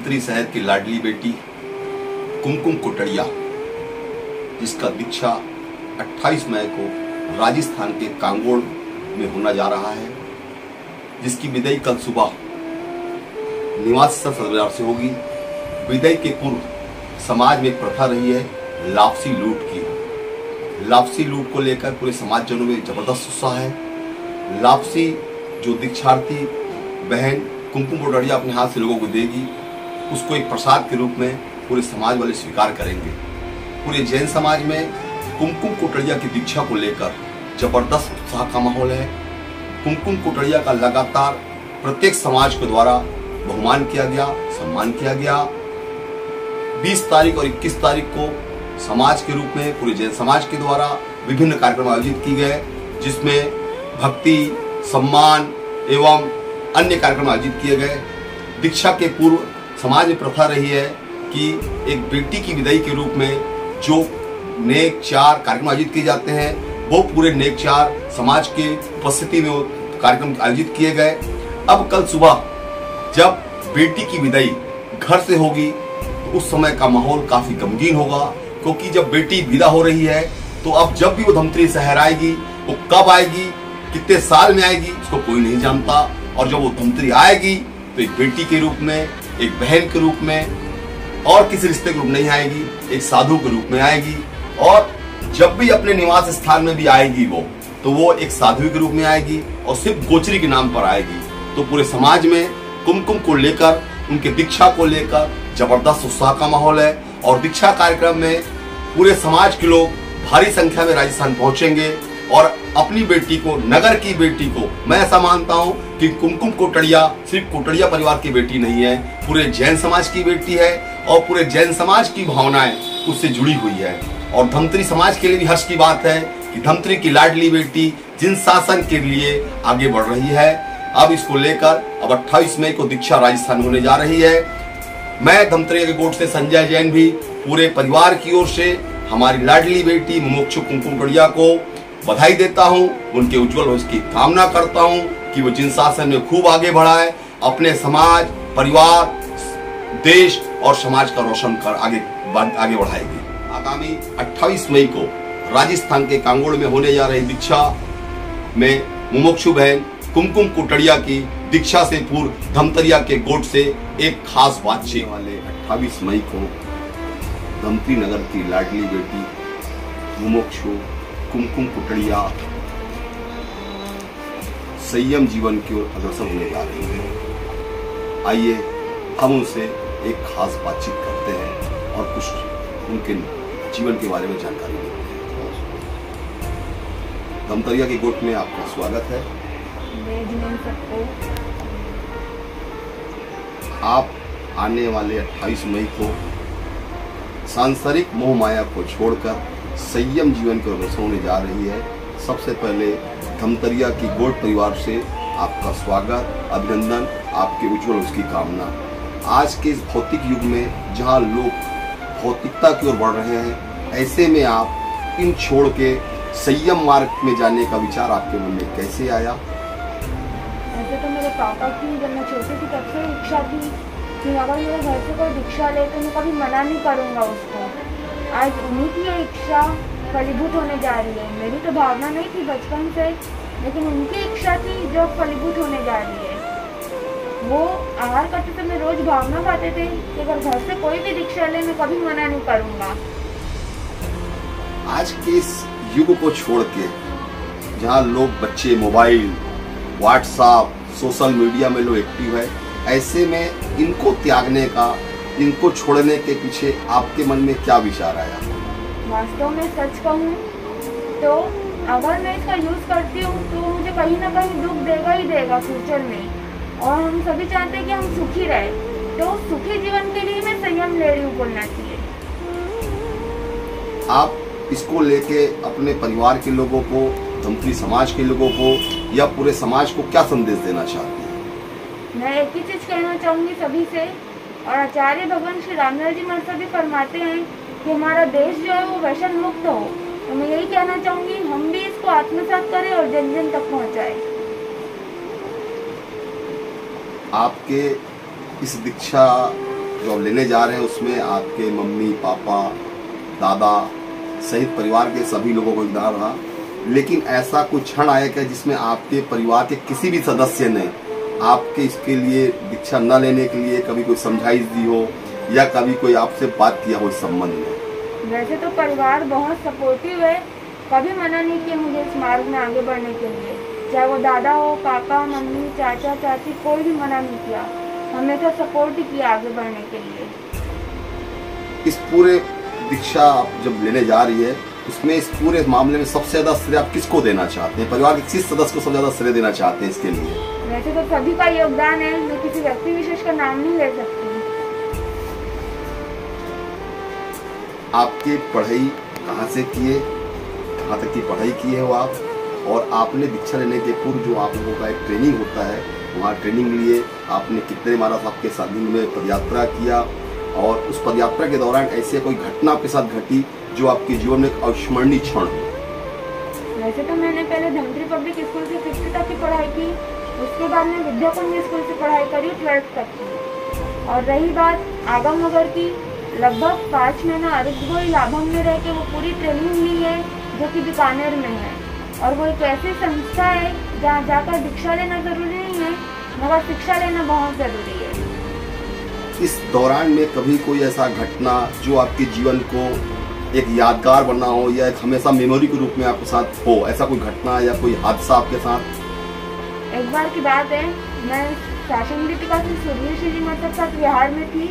धमतरी शहर की लाडली बेटी कुमकुम कोटड़िया, जिसका दीक्षा 28 मई को राजस्थान के कांगोड़ में होना जा रहा है, जिसकी विदाई कल सुबह निवास स्थल सदर से होगी। विदाई के पूर्व समाज में एक प्रथा रही है लापसी लूट की। लापसी लूट को लेकर पूरे समाजजनों में जबरदस्त उत्साह है। लापसी जो दीक्षार्थी बहन कुमकुम कोटड़िया अपने हाथ से लोगों को देगी, उसको एक प्रसाद के रूप में पूरे समाज वाले स्वीकार करेंगे। पूरे जैन समाज में कुमकुम कोटड़िया की दीक्षा को लेकर जबरदस्त उत्साह का माहौल है। कुमकुम कोटड़िया का लगातार प्रत्येक समाज के द्वारा बहुमान किया गया, सम्मान किया गया। 20 तारीख और 21 तारीख को समाज के रूप में पूरे जैन समाज के द्वारा विभिन्न कार्यक्रम आयोजित किए गए, जिसमें भक्ति, सम्मान एवं अन्य कार्यक्रम आयोजित किए गए। दीक्षा के पूर्व समाज में प्रथा रही है कि एक बेटी की विदाई के रूप में जो नेक चार कार्यक्रम आयोजित किए जाते हैं, वो पूरे नेक चार समाज के उपस्थिति में कार्यक्रम आयोजित किए गए। अब कल सुबह जब बेटी की विदाई घर से होगी तो उस समय का माहौल काफी गमगीन होगा, क्योंकि जब बेटी विदा हो रही है तो अब जब भी वो धमतरी शहर आएगी, वो कब आएगी, कितने साल में आएगी, उसको कोई नहीं जानता। और जब वो धमतरी आएगी तो एक बेटी के रूप में, एक बहन के रूप में और किसी रिश्ते के रूप नहीं आएगी, एक साधु के रूप में आएगी। और जब भी अपने निवास स्थान में भी आएगी तो वो एक साध्वी के रूप में आएगी और सिर्फ गोचरी के नाम पर आएगी। तो पूरे समाज में कुमकुम को लेकर, उनके दीक्षा को लेकर जबरदस्त उत्साह का माहौल है। और दीक्षा कार्यक्रम में पूरे समाज के लोग भारी संख्या में राजस्थान पहुंचेंगे और अपनी बेटी को, नगर की बेटी को, मैं ऐसा मानता हूं कि कुमकुम कोटड़िया सिर्फ कोटड़िया परिवार की बेटी नहीं है, पूरे जैन समाज की बेटी है और पूरे जैन समाज की भावनाएं उससे जुड़ी हुई है। और धमतरी समाज के लिए भी हर्ष की बात है कि धमतरी की लाडली बेटी जिन शासन के लिए आगे बढ़ रही है। अब इसको लेकर अब 28 मई को दीक्षा राजस्थान होने जा रही है। मैं धमतरी के कोट से संजय जैन भी पूरे परिवार की ओर से हमारी लाडली बेटी मुमुक्षु कुमकुम कोटड़िया को बधाई देता हूं, उनके उज्जवल भविष्य की कामना करता हूं कि वो जिन शासन में खूब आगे बढ़ाए, अपने समाज, परिवार, देश और समाज का रोशन कर आगे बढ़ाएगी। आगामी 28 मई को राजस्थान के कांगोड़ में होने जा रही दीक्षा में मुमुक्षु बहन कुमकुम कोटड़िया की दीक्षा से पूर्व धमतरिया के गोट से एक खास बातचीत वाले 28 मई को धमतरी नगर की लाडली बेटी मुमुक्षु कुमकुम कोटड़िया संयम जीवन की ओर अग्रसर होने जा रही है। आइए हम उनसे एक खास बातचीत करते हैं और कुछ उनके जीवन के बारे में जानकारी देते हैं। धमतरिया के गोट में आपका स्वागत है। आप आने वाले 28 मई को सांसारिक मोह माया को छोड़कर संयम जीवन की अग्रसर होने जा रही है। सबसे पहले धमतरिया की गोट परिवार से आपका स्वागत, अभिनंदन, आपके उज्जवल उसकी कामना। आज के इस भौतिक युग में जहां लोग भौतिकता की ओर बढ़ रहे हैं, ऐसे में आप इन छोड़ के संयम मार्ग में जाने का विचार आपके मन में कैसे आया? ऐसे तो मेरे पापा की जब मैं छोटी थी तब से इच्छा थी कि अगर मेरे घर से कोई दीक्षा ले तो मैं कभी मना नहीं करूँगा उसको। आज उन्हीं की ये इच्छा फलीभूत होने जा रही है। मेरी तो भावना नहीं थी बचपन से, लेकिन उनकी इच्छा थी जो फलीभूत होने जा रही है। वो आहार करते समय रोज भावना पाते थे कि अगर घर से कोई भी दीक्षा ले मैं कभी मना नहीं करूँगा। आज के इस युग को छोड़ के जहाँ लोग, बच्चे मोबाइल, व्हाट्सएप, सोशल मीडिया में लोग एक्टिव है, ऐसे में इनको त्यागने का, इनको छोड़ने के पीछे आपके मन में क्या विचार आया? वास्तव में सच कहूँ तो अगर मैं इसका यूज करती हूँ तो मुझे कहीं ना कहीं दुख देगा ही देगा फ्यूचर में। और हम सभी चाहते हैं कि हम सुखी रहे, तो सुखी जीवन के लिए मैं संयम ले रही हूँ बोलना चाहिए। आप इसको लेके अपने परिवार के लोगों को, धमतरी समाज के लोगों को या पूरे समाज को क्या संदेश देना चाहती हैं? मैं एक ही चीज कहना चाहूंगी सभी से, और आचार्य भगवान श्री रामलाल जी महाराज भी फरमाते हैं कि हमारा देश जो है वो व्यसन मुक्त हो। तो मैं यही कहना चाहूंगी, हम भी इसको आत्मसात करें और जन जन तक पहुंचाएं। आपके इस दीक्षा जो आप लेने जा रहे हैं उसमें आपके मम्मी पापा दादा सहित परिवार के सभी लोगों को योगदान रहा, लेकिन ऐसा कुछ क्षण आया क्या जिसमें आपके परिवार के किसी भी सदस्य ने आपके इसके लिए दीक्षा न लेने के लिए कभी कोई समझाइश दी हो या कभी कोई आपसे बात किया हो इस संबंध में? वैसे तो परिवार बहुत सपोर्टिव है, कभी मना नहीं किया मुझे इस मार्ग में आगे बढ़ने के लिए, चाहे वो दादा हो, पापा, मम्मी, चाचा, चाची, कोई भी मना नहीं किया, हमेशा सपोर्ट ही किया आगे बढ़ने के लिए। इस पूरे दीक्षा आप जब लेने जा रही है उसमें इस पूरे मामले में सबसे ज्यादा श्रेय आप किसको देना चाहते हैं? परिवार के किस सदस्य को सबसे ज्यादा श्रेय देना चाहते हैं इसके लिए? वैसे तो सभी का योगदान है, मैं किसी व्यक्ति विशेष का नाम नहीं ले सकती। आपकी पढ़ाई कहाँ से किए, कहाँ तक की पढ़ाई की है वो आप, और आपने दीक्षा लेने के पूर्व जो आप लोगों का एक ट्रेनिंग होता है वहाँ ट्रेनिंग लिए आपने कितने महाराज आपके साथ दिन में पदयात्रा किया, और उस पदयात्रा के दौरान ऐसे कोई घटना आपके साथ घटी जो आपके जीवन में एक अविस्मरणीय क्षण हो? वैसे तो मैंने पहले धमतरी पब्लिक स्कूल से 5th तक की पढ़ाई की, उसके बाद मैं विद्याकुंज स्कूल से पढ़ाई करी 12th तक की। और रही बात आगम नगर की, लगभग 5 महीना अरबगोई लाभम में रह के वो पूरी ट्रेनिंग ली है जो कि बीकानेर में है, और वो एक ऐसी संस्था है जहाँ जाकर दीक्षा लेना जरूरी नहीं है मगर शिक्षा लेना बहुत जरूरी है। इस दौरान में कभी कोई ऐसा घटना जो आपके जीवन को एक यादगार बना हो या एक हमेशा मेमोरी के रूप में आपके साथ हो, ऐसा कोई घटना या कोई हादसा आपके साथ? एक बार की बात है, मैं शासन दीपिका से सूर्यश्री जी मतलब साथ विहार में थी,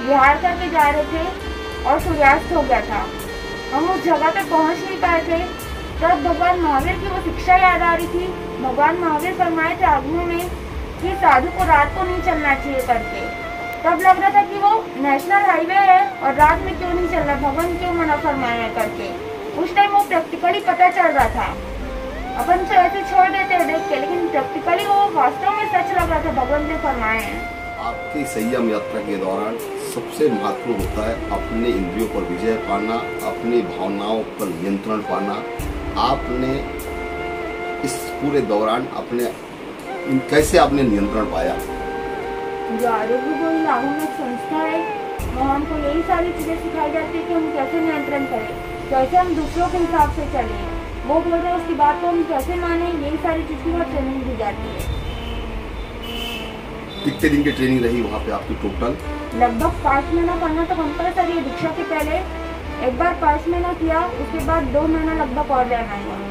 विहार करके जा रहे थे और सूर्यास्त हो गया था। हम उस जगह पे पहुंच नहीं पाए थे, तब भगवान महावीर की वो शिक्षा याद आ रही थी। भगवान महावीर फरमाए थे आगमों में कि साधु को रात को नहीं चलना चाहिए करके। तब लग रहा था कि वो नेशनल हाईवे है और रात में क्यों नहीं चल रहा, भगवान क्यों मना फरमाया है करके। उस टाइम वो प्रैक्टिकली पता चल रहा था, अपन तो ऐसे छोड़ देते हैं देख के, लेकिन प्रैक्टिकली वो वास्तव में सच लग रहा था, भगवान ने फरमाया है। आपकी संयम यात्रा के दौरान सबसे महत्वपूर्ण होता है अपने इंद्रियों पर विजय पाना, अपनी भावनाओं पर नियंत्रण पाना। आपने इस पूरे दौरान अपने कैसे आपने नियंत्रण पाया? जो आरोग्य लाभम एक संस्था है, वहाँ हमको यही सारी चीजें सिखाई जाती है कि हम कैसे नियंत्रण करें, कैसे हम दूसरों के हिसाब से चलें, वो बोल रहे हैं उसकी बात को हम कैसे माने, यही सारी चीज की वहाँ ट्रेनिंग दी जाती है। कितने दिन की ट्रेनिंग रही वहाँ पे आपकी टोटल? लगभग 5 महीना करना तो कंपल्सरी है दीक्षा के पहले। एक बार 5 महीना किया, उसके बाद 2 महीना लगभग और रहना है।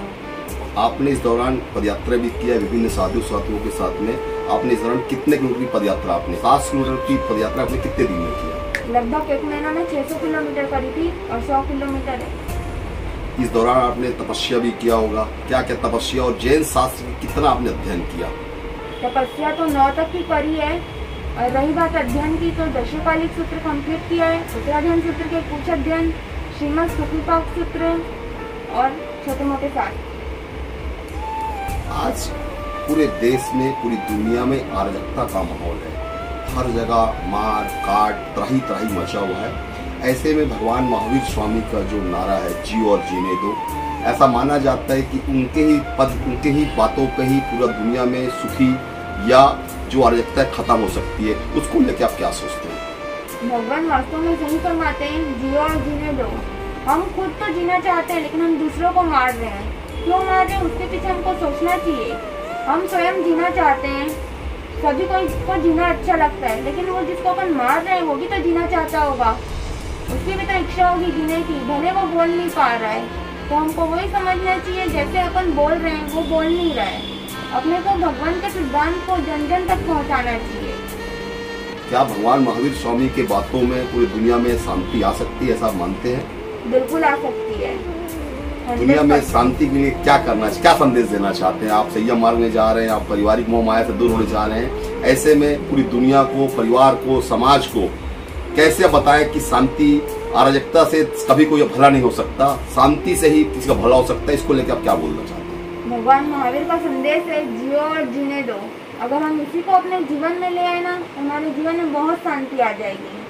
आपने इस दौरान पदयात्रा भी किया विभिन्न साधु साथियों के साथ में। आपने इस दौरान कितने किलोमीटर की पदयात्रा आपने 7 किलोमीटर की पदयात्रा आपने कितने दिन में किया? लगभग 1 महीना में 600 किलोमीटर करी थी और 100 किलोमीटर है। इस दौरान आपने तपस्या भी किया होगा, क्या क्या तपस्या और जैन शास्त्र कितना आपने अध्ययन किया? तपस्या तो 9 तक की करी है, और रही बात अध्ययन की तो दशकालिक सूत्र कंप्लीट किया है, उत्तराध्ययन सूत्र के कुछ अध्ययन, श्रीमद सुखीपाक सूत्र और छोटे मोटे शास्त्र। आज पूरे देश में पूरी दुनिया में अराजकता का माहौल है, हर जगह मार काट त्राही त्राही मचा हुआ है। ऐसे में भगवान महावीर स्वामी का जो नारा है जियो और जीने दो, ऐसा माना जाता है कि उनके ही पद उनके ही बातों पे ही पूरा दुनिया में सुखी या जो अराजकता खत्म हो सकती है। उसको लेकर आप क्या सोचते हैं? भगवान वास्तव में सही फरमाते हैं जियो और जीने दो। हम खुद तो जीना चाहते हैं लेकिन हम दूसरों को मार रहे हैं, क्यों मार रहे हैं उसके पीछे हमको सोचना चाहिए। हम स्वयं जीना चाहते हैं, सभी को जीना अच्छा लगता है, लेकिन वो जिसको अपन मार रहे हैं वो भी तो जीना चाहता होगा, उसकी भी तो इच्छा होगी जीने की, भले वो बोल नहीं पा रहा है। तो हमको वही समझना चाहिए, जैसे अपन बोल रहे हैं वो बोल नहीं रहा है, अपने को भगवान के सिद्धांत को जन जन तक पहुंचाना चाहिए। क्या भगवान महावीर स्वामी के बातों में पूरी दुनिया में शांति आ सकती है, ऐसा मानते हैं? बिल्कुल आ सकती है। दुनिया में शांति के लिए क्या करना चाहिए, क्या संदेश देना चाहते हैं? आप संयम मार्ग में जा रहे हैं, आप पारिवारिक मोह माया से दूर होने जा रहे हैं, ऐसे में पूरी दुनिया को, परिवार को, समाज को कैसे बताएं कि शांति, अराजकता से कभी कोई भला नहीं हो सकता, शांति से ही किसी का भला हो सकता है। इसको लेकर आप क्या बोलना चाहते हैं? भगवान महावीर का संदेश है जियो और जीने दो। अगर हम इसी को अपने जीवन में ले आए ना, हमारे जीवन में बहुत शांति आ जाएगी।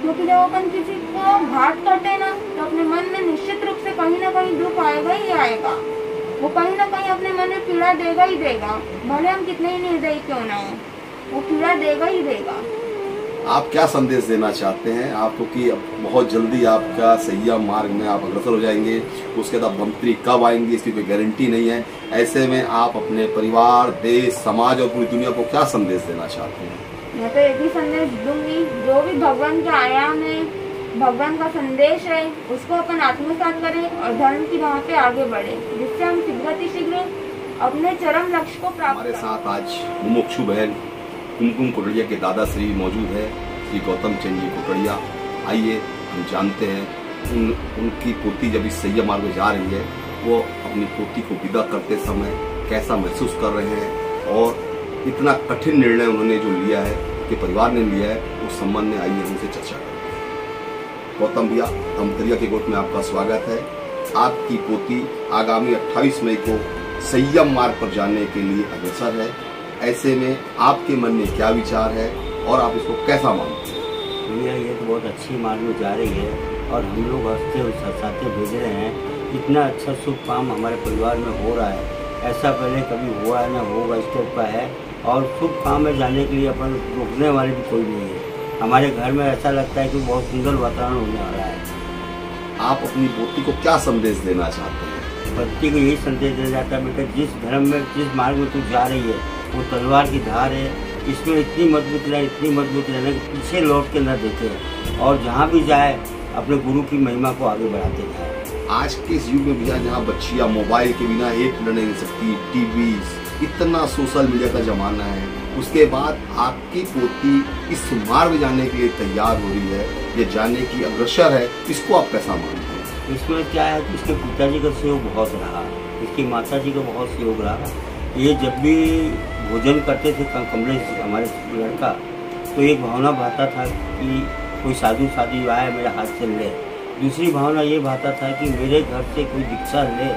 क्योंकि जब अपन किसी को घात करते हैं ना, तो अपने मन में निश्चित रूप से कहीं ना कहीं दुख आएगा ही आएगा, वो कहीं ना कहीं अपने मन में पीड़ा देगा ही देगा, भले हम कितने ही निर्दयी क्यों ना हो, वो पीड़ा देगा ही देगा। आप क्या संदेश देना चाहते हैं आपको कि अब बहुत जल्दी आपका संयम मार्ग में आप अग्रसर हो जाएंगे, उसके बाद मंत्री कब आएंगे इसकी कोई गारंटी नहीं है। ऐसे में आप अपने परिवार, देश, समाज और पूरी दुनिया को क्या संदेश देना चाहते हैं? मैं तो एक ही संदेश दूंगी, जो भी भगवान का आयाम है, भगवान का संदेश है, उसको अपन आत्मसात करें और धर्म की राह पे आगे बढ़े, जिससे हम शीघ्र अपने चरम लक्ष्य को प्राप्त। हमारे साथ आज मुमुक्षु बहन कुमकुम कोटड़िया के दादाश्री मौजूद है, श्री गौतम चंद जी कोटड़िया। आइए हम जानते हैं उनकी पोती जब इस संयम मार्ग में जा रही है, वो अपनी पोती को विदा करते समय कैसा महसूस कर रहे हैं और इतना कठिन निर्णय उन्होंने जो लिया है कि परिवार ने लिया है, उस संबंध में आइए हमसे चर्चा करें। गौतम भैया, धमतरिया के गोट में आपका स्वागत है। आपकी पोती आगामी 28 मई को संयम मार्ग पर जाने के लिए अग्रसर है। ऐसे में आपके मन में क्या विचार है और आप इसको कैसा मानते हैं? भैया ये तो बहुत अच्छी मार्ग में जा रही है और हम लोग हंसते और सत्साते भेज रहे हैं। इतना अच्छा शुभ काम हमारे परिवार में हो रहा है, ऐसा पहले कभी हुआ है ना होगा, इस टाइप का है। और शुभ काम में जाने के लिए अपन रोकने वाले भी कोई नहीं है। हमारे घर में ऐसा लगता है कि बहुत सुंदर वातावरण होने वाला है। आप अपनी पोती को क्या संदेश देना चाहते हैं? बच्ची को यही संदेश दिया जाता है, बेटा जिस धर्म में, जिस मार्ग में तू जा रही है वो तलवार की धार है, इसमें इतनी मजबूत रहना कि पीछे लौट के न देखे और जहाँ भी जाए अपने गुरु की महिमा को आगे बढ़ाते जाए। आज के इस युग में भैया जहाँ बच्चियाँ मोबाइल के बिना एक मिनट नहीं सकती, टीवी, इतना सोशल मीडिया का जमाना है, उसके बाद आपकी पोती इस मार्ग में जाने के लिए तैयार हो रही है, ये जाने की अग्रसर है, इसको आप कैसा मानते हैं? इसमें क्या है कि इसके पिताजी का सहयोग बहुत रहा, इसकी माता जी का बहुत सहयोग रहा। ये जब भी भोजन करते थे कमलेश हमारे लड़का, तो एक भावना भाता था कि कोई साधु साधु आए मेरे हाथ से ले। दूसरी भावना ये भाता था कि मेरे घर से कोई दीक्षा ले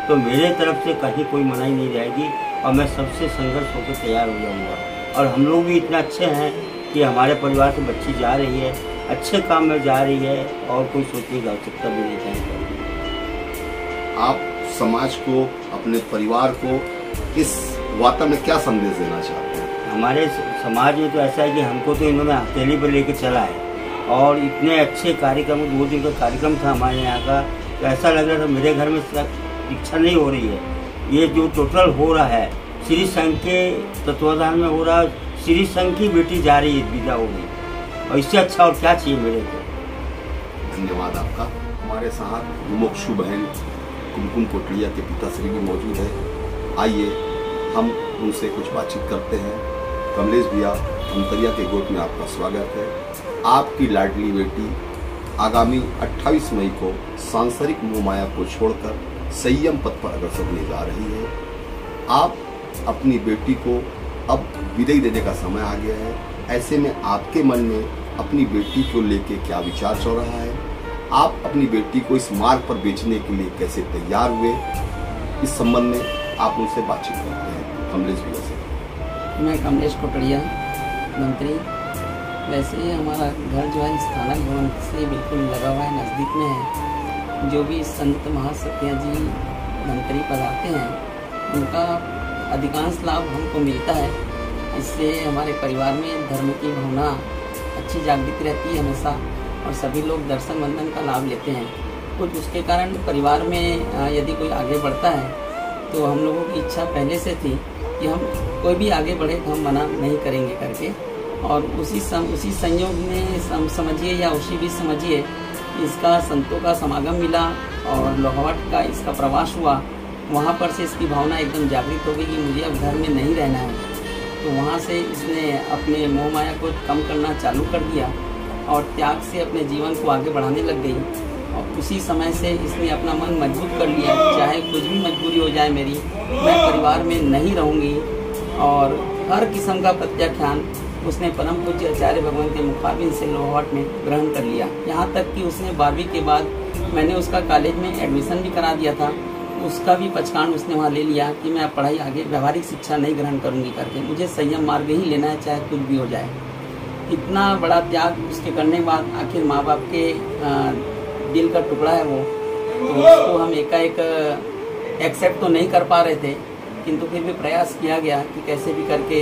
तो मेरे तरफ से कहीं कोई मनाही नहीं रहेगी और मैं सबसे संघर्ष होकर तैयार हो जाऊँगा। और हम लोग भी इतना अच्छे हैं कि हमारे परिवार से बच्ची जा रही है, अच्छे काम में जा रही है और कोई सोचने की आवश्यकता भी नहीं चाहिए। आप समाज को, अपने परिवार को इस वातावरण में क्या संदेश देना चाहते हैं? हमारे समाज में तो ऐसा है कि हमको तो इन्होंने हथेली पर लेके चला है और इतने अच्छे कार्यक्रम, 2 दिन का कार्यक्रम था हमारे यहाँ का, तो ऐसा लग रहा था मेरे घर में दीक्षा नहीं हो रही है। ये जो टोटल हो रहा है श्री संघ के तत्वाधान में हो रहा है, श्री संघ की बेटी जा रही है, विदा हो गई, और इससे अच्छा और क्या चाहिए मेरे को। धन्यवाद आपका। हमारे साथ मुमुक्षु बहन कुमकुम कोटड़िया के पिताश्री भी मौजूद है। आइए हम उनसे कुछ बातचीत करते हैं। कमलेश भैया, धमतरिया के गोट में आपका स्वागत है। आपकी लाडली बेटी आगामी 28 मई को सांसारिक मोह माया को छोड़कर संयम पथ पर अग्रसर होने जा रही है। आप अपनी बेटी को अब विदाई देने का समय आ गया है। ऐसे में आपके मन में अपनी बेटी को लेके क्या विचार चल रहा है? आप अपनी बेटी को इस मार्ग पर बेचने के लिए कैसे तैयार हुए? इस संबंध में आप उनसे बातचीत करते हैं। कमलेश भैया से। मैं कमलेश कोटड़िया, मंत्री। वैसे ही हमारा घर जो है स्थानक भवन से बिल्कुल लगा हुआ है, नज़दीक में है। जो भी संत महासत्या जी मंत्री पधारते हैं, उनका अधिकांश लाभ हमको मिलता है। इससे हमारे परिवार में धर्म की भावना अच्छी जागृत रहती है हमेशा, और सभी लोग दर्शन वंदन का लाभ लेते हैं। कुछ उसके कारण परिवार में यदि कोई आगे बढ़ता है तो हम लोगों की इच्छा पहले से थी कि हम कोई भी आगे बढ़े तो हम मना नहीं करेंगे करके, और उसी संयोग में समझिए या उसी भी समझिए इसका संतों का समागम मिला और लोहावट का इसका प्रवास हुआ। वहाँ पर से इसकी भावना एकदम जागृत हो गई कि मुझे अब घर में नहीं रहना है। तो वहाँ से इसने अपने मोह माया को कम करना चालू कर दिया और त्याग से अपने जीवन को आगे बढ़ाने लग गई। और उसी समय से इसने अपना मन मजबूत कर लिया कि चाहे कुछ भी मजबूरी हो जाए मेरी, मैं परिवार में नहीं रहूँगी। और हर किस्म का प्रत्याख्यान उसने परम पूज्य आचार्य भगवान के मुखाबिन से लोहावट में ग्रहण कर लिया। यहाँ तक कि उसने 12वीं के बाद मैंने उसका कॉलेज में एडमिशन भी करा दिया था, उसका भी पचकान उसने वहाँ ले लिया कि मैं पढ़ाई आगे व्यवहारिक शिक्षा नहीं ग्रहण करूँगी करके, मुझे संयम मार्ग ही लेना है चाहे कुछ भी हो जाए। इतना बड़ा त्याग उसके करने के बाद आखिर माँ बाप के दिल का टुकड़ा है वो, तो उसको हम एकाएक एक्सेप्ट तो नहीं कर पा रहे थे, किंतु फिर भी प्रयास किया गया कि कैसे भी करके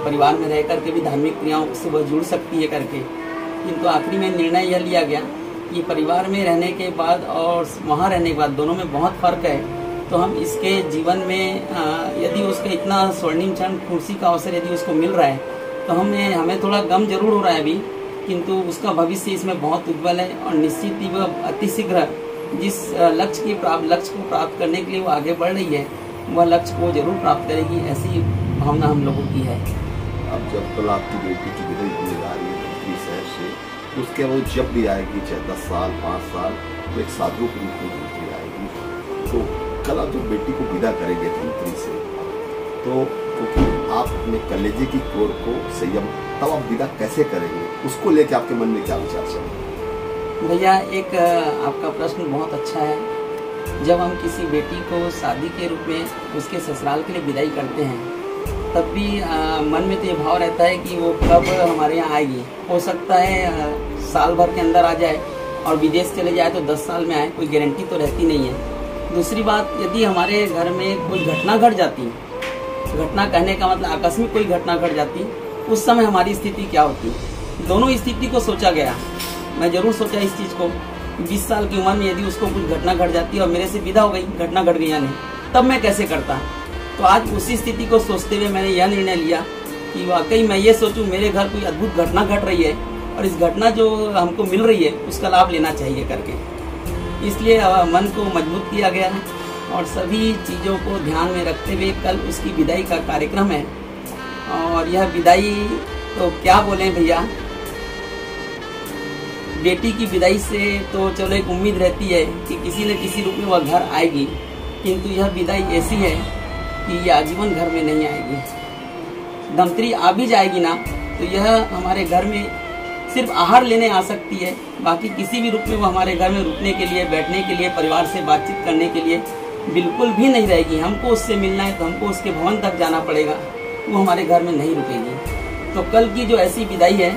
परिवार में रह करके भी धार्मिक क्रियाओं से वह जुड़ सकती है करके। किंतु आखिरी में निर्णय यह लिया गया कि परिवार में रहने के बाद और वहाँ रहने के बाद दोनों में बहुत फ़र्क है। तो हम इसके जीवन में यदि उसका इतना स्वर्णिम क्षण खुशी का अवसर यदि उसको मिल रहा है तो हमें थोड़ा गम जरूर हो रहा है अभी, किंतु उसका भविष्य इसमें बहुत उज्ज्वल है और निश्चित ही वह अतिशीघ्र जिस लक्ष्य को प्राप्त करने के लिए वो आगे बढ़ रही है वह लक्ष्य को जरूर प्राप्त करेगी, ऐसी भावना हम लोगों की है। अब जब कल आपकी बेटी की विदाई होने जा रही है धमतरी शहर से, उसके बाद जब भी आएगी चाहे 10 साल 5 साल तो एक साधु के रूप में धमतरी आएगी। तो कल आप जब बेटी को विदा करेंगे धमतरी से तो क्योंकि आप अपने कलेजे की कोर को संयम तब आप विदा कैसे करेंगे, उसको लेके आपके मन में क्या विचार चल? भैया एक आपका प्रश्न बहुत अच्छा है। जब हम किसी बेटी को शादी के रूप में उसके ससुराल के लिए विदाई करते हैं तब भी मन में तो ये भाव रहता है कि वो कब हमारे यहाँ आएगी। हो सकता है साल भर के अंदर आ जाए और विदेश चले जाए तो 10 साल में आए, कोई गारंटी तो रहती नहीं है। दूसरी बात, यदि हमारे घर में कोई घटना घट जाती, घटना कहने का मतलब आकस्मिक कोई घटना घट जाती, उस समय हमारी स्थिति क्या होती। दोनों स्थिति को सोचा गया। मैं जरूर सोचा इस चीज़ को, 20 साल की उम्र में यदि उसको कुछ घटना घट जाती और मेरे से विदा हो गई, घटना घट गई या नहीं, तब मैं कैसे करता। तो आज उसी स्थिति को सोचते हुए मैंने यह निर्णय लिया कि वाकई मैं ये सोचूं मेरे घर कोई अद्भुत घटना घट रही है और इस घटना जो हमको मिल रही है उसका लाभ लेना चाहिए करके। इसलिए मन को मजबूत किया गया है और सभी चीज़ों को ध्यान में रखते हुए कल उसकी विदाई का कार्यक्रम है। और यह विदाई तो क्या बोलें भैया, बेटी की विदाई से तो चलो एक उम्मीद रहती है कि किसी न किसी रूप में वह घर आएगी, किंतु यह विदाई ऐसी है कि ये आजीवन घर में नहीं आएगी। धमतरी आ भी जाएगी ना तो यह हमारे घर में सिर्फ आहार लेने आ सकती है, बाकी किसी भी रूप में वो हमारे घर में रुकने के लिए, बैठने के लिए, परिवार से बातचीत करने के लिए बिल्कुल भी नहीं रहेगी। हमको उससे मिलना है तो हमको उसके भवन तक जाना पड़ेगा, वो हमारे घर में नहीं रुकेगी। तो कल की जो ऐसी विदाई है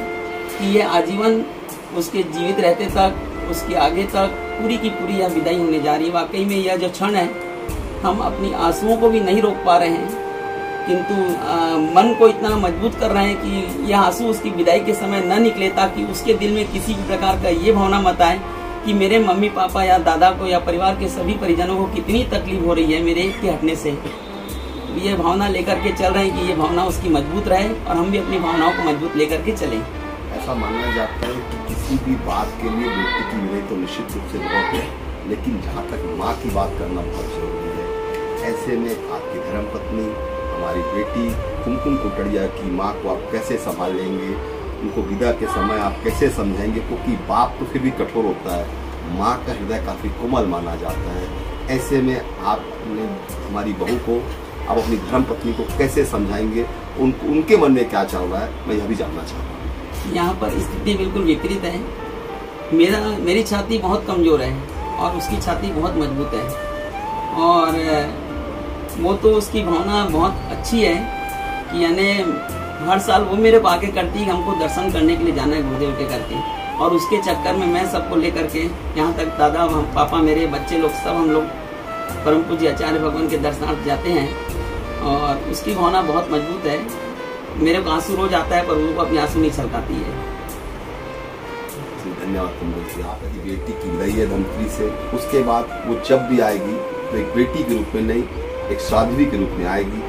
कि ये आजीवन उसके जीवित रहते तक, उसके आगे तक पूरी की पूरी यह विदाई होने जा रही है। वाकई में यह जो क्षण है हम अपनी आंसुओं को भी नहीं रोक पा रहे हैं, किंतु मन को इतना मजबूत कर रहे हैं कि यह आंसू उसकी विदाई के समय न निकले, ताकि उसके दिल में किसी भी प्रकार का ये भावना मत आए कि मेरे मम्मी पापा या दादा को या परिवार के सभी परिजनों को कितनी तकलीफ हो रही है मेरे एक के हटने से। ये भावना लेकर के चल रहे हैं कि ये भावना उसकी मजबूत रहे और हम भी अपनी भावनाओं को मजबूत लेकर के चलें। ऐसा माना जाता है कि किसी भी बात के लिए बेटी की विदाई तो निश्चित रूप से बहुत है, लेकिन जहाँ तक माँ की बात करना बहुत जरूरी है। ऐसे में आपकी धर्मपत्नी, हमारी बेटी कुमकुम कुटड़िया की माँ को आप कैसे संभाल लेंगे, उनको विदा के समय आप कैसे समझाएंगे, क्योंकि बाप तो फिर भी कठोर होता है, माँ का हृदय काफ़ी कोमल माना जाता है। ऐसे में आपने हमारी बहू को, आप अपनी धर्मपत्नी को कैसे समझाएंगे, उनके मन में क्या चल रहा है, मैं यह भी जानना चाहता हूँ। यहाँ पर स्थिति बिल्कुल विपरीत है। मेरी छाती बहुत कमज़ोर है और उसकी छाती बहुत मजबूत है, और वो तो उसकी भावना बहुत अच्छी है कि यानी हर साल वो मेरे आके करती है, हमको दर्शन करने के लिए जाना है गुरुदेव के करके, और उसके चक्कर में मैं सबको लेकर के यहाँ तक दादा पापा मेरे बच्चे लोग सब हम लोग परम पूज्य आचार्य भगवान के दर्शनार्थ जाते हैं, और उसकी भावना बहुत मजबूत है। मेरे को आंसू रोज आता है पर वो अपने आंसू नहीं छलकाती है। धन्यवाद कुंदन जी, आपकी बेटी की विदाई है धमतरी से, उसके बाद वो जब भी आएगी तो एक बेटी के रूप में नहीं, एक साध्वी के रूप में आएगी।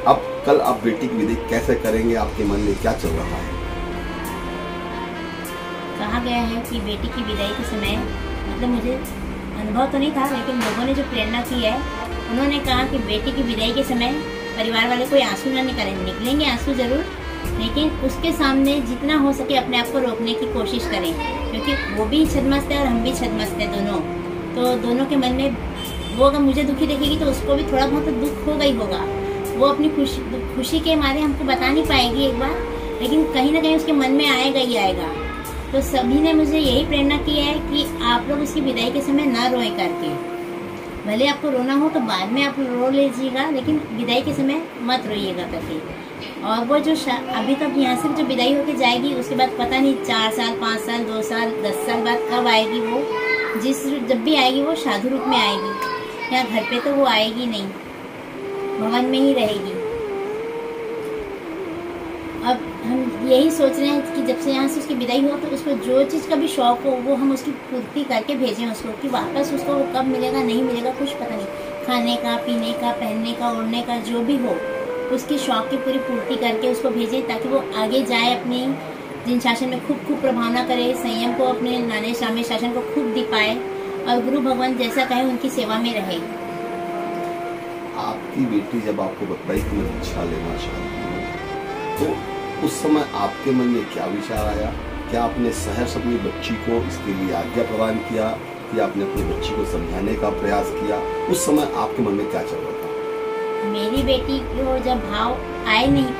अब कल आप बेटी की विदाई कैसे करेंगे, आपके मन में क्या चल रहा है? कहा गया है कि बेटी की विदाई के समय, मतलब मुझे अनुभव तो नहीं था, लेकिन लोगों ने जो प्रेरणा की है उन्होंने कहा कि बेटी की विदाई के समय परिवार वाले कोई आंसू ना निकलेंगे आंसू जरूर, लेकिन उसके सामने जितना हो सके अपने आप को रोकने की कोशिश करें, क्योंकि वो भी छदमस्त है और हम भी छदमस्त है दोनों। तो दोनों के मन में वो अगर मुझे दुखी देखेगी तो उसको भी थोड़ा बहुत दुख होगा ही होगा। वो अपनी खुशी के मारे हमको बता नहीं पाएगी एक बार, लेकिन कहीं ना कहीं उसके मन में आएगा ही आएगा। तो सभी ने मुझे यही प्रेरणा की है कि आप लोग उसकी विदाई के समय ना रोए करके, भले आपको रोना हो तो बाद में आप रो लीजिएगा, लेकिन विदाई के समय मत रोइएगा करके। और वो जो अभी तक यहाँ से जो विदाई होके जाएगी उसके बाद पता नहीं 4 साल 5 साल 2 साल 10 साल बाद कब आएगी, वो जब भी आएगी वो साधु रूप में आएगी। यहाँ घर पे तो वो आएगी नहीं, भवन में ही रहेगी। अब हम यही सोच रहे हैं कि जब से यहाँ से उसकी विदाई हो तो उसको जो चीज़ का भी शौक हो वो हम उसकी पूर्ति करके भेजें उसको, कि वापस उसको वो कब मिलेगा नहीं मिलेगा कुछ पता नहीं, खाने का, पीने का, पहनने का, ओढ़ने का, जो भी हो उसकी शौक की पूरी पूर्ति करके उसको भेजें, ताकि वो आगे जाए, अपनी जिन शासन में खूब प्रभावना करे, संयम को, अपने नाने सामे शासन को खूब दिखाए और गुरु भगवान जैसा कहे उनकी सेवा में रहे। आपकी बेटी जब आपको बताई कि मैं दीक्षा लेना चाहती हूँ, तो उस समय आपके मन में क्या विचार आया? क्या आपने सहर्ष अपनी बच्ची को इसके लिए आज्ञा प्रदान किया या आपने अपनी बच्ची को समझाने का प्रयास किया? उस समय आपके मन में क्या चल रहा था? मेरी बेटी को जब भाव आए नहीं,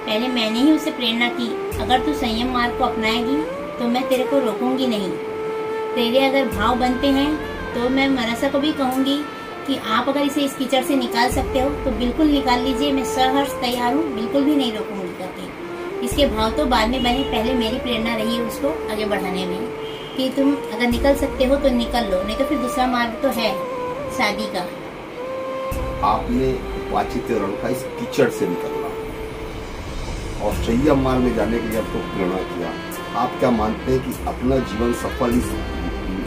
पहले मैंने ही उसे प्रेरणा की, अगर तू संयम मार्ग को अपनाएगी तो मैं तेरे को रोकूंगी नहीं। तेरे अगर भाव बनते हैं तो मैं मनसा को भी कहूंगी कि आप अगर इसे इस कीचड़ से निकाल सकते हो तो बिल्कुल निकाल लीजिए, मैं सहर्ष तैयार हूँ, बिल्कुल भी नहीं रोकूंगी करके। इसके भाव तो बाद में बने, पहले मेरी प्रेरणा रही है उसको आगे बढ़ाने में कि तुम अगर निकल सकते हो तो निकल लो, नहीं तो फिर दूसरा मार्ग तो है शादी का। आपने वाचित रण का इस कीचड़ से निकलना और संयम मार्ग में जाने के लिए आपको प्रेरणा किया। आप क्या मानते हैं कि अपना जीवन सफल इस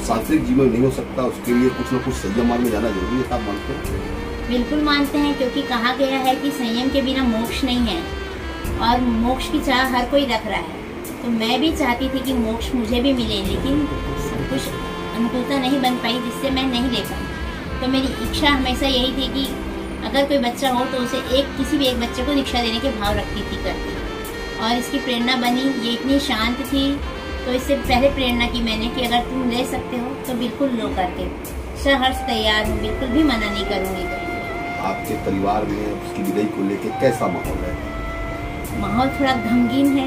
सांसारिक जीवन नहीं हो सकता, उसके लिए कुछ न कुछ संयम मार्ग में जाना जरूरी है? आप मानते हैं? बिल्कुल मानते हैं, क्योंकि कहा गया है कि संयम के बिना मोक्ष नहीं है और मोक्ष की चाह हर कोई रख रहा है। तो मैं भी चाहती थी कि मोक्ष मुझे भी मिले, लेकिन कुछ अनुकूलता नहीं बन पाई जिससे मैं नहीं ले पाई। तो मेरी इच्छा हमेशा यही थी कि अगर कोई बच्चा हो तो उसे किसी भी एक बच्चे को दीक्षा देने के भाव रखती थी करती, और इसकी प्रेरणा बनी। ये इतनी शांत थी तो इससे पहले प्रेरणा की मैंने कि अगर तुम ले सकते हो तो बिल्कुल लो करके, सहर्ष तैयार हूँ, बिल्कुल भी मना नहीं करूँगी। आपके परिवार में उसकी विदाई को लेकर कैसा माहौल है? माहौल थोड़ा गमगीन है,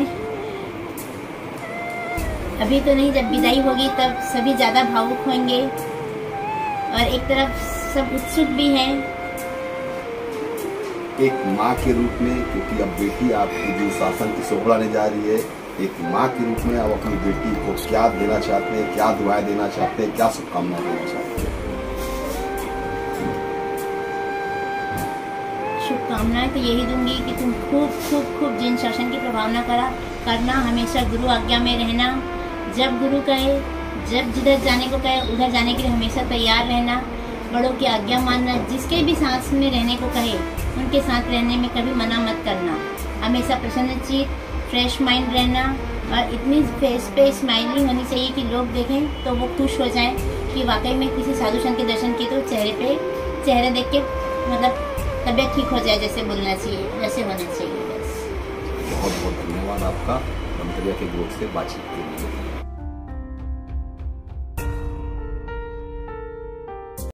अभी तो नहीं, जब विदाई होगी तब सभी ज्यादा भावुक होंगे और एक तरफ सब उत्सुक भी हैं। एक माँ के रूप में, क्योंकि अब बेटी आपकी जो शासन की सोहराने जा रही है, एक माँ के रूप में आप अपनी बेटी को क्या देना चाहते हैं, क्या दुआएं देना चाहते हैं, क्या शुभकामनाएं देना चाहते हैं? शुभकामनाएं तो यही दूंगी कि तुम खूब जिन शासन की प्रभावना करना, हमेशा गुरु आज्ञा में रहना, जब गुरु कहे, जब जिधर जाने को कहे उधर जाने के लिए हमेशा तैयार रहना, बड़ों की आज्ञा मानना, जिसके भी साथ में रहने को कहे उनके साथ रहने में कभी मना मत करना, हमेशा प्रसन्नचित्त, फ्रेश माइंड रहना और इतनी फेस पे स्माइलिंग होनी चाहिए कि लोग देखें तो वो खुश हो जाएं कि वाकई में किसी साधु संत के दर्शन किए तो चेहरे देख के मतलब तबीयत ठीक हो जाए, जैसे बोलना चाहिए वैसे होना चाहिए। बस बहुत बहुत धन्यवाद आपका मंत्रिया के ग्रुप से बातचीत के लिए।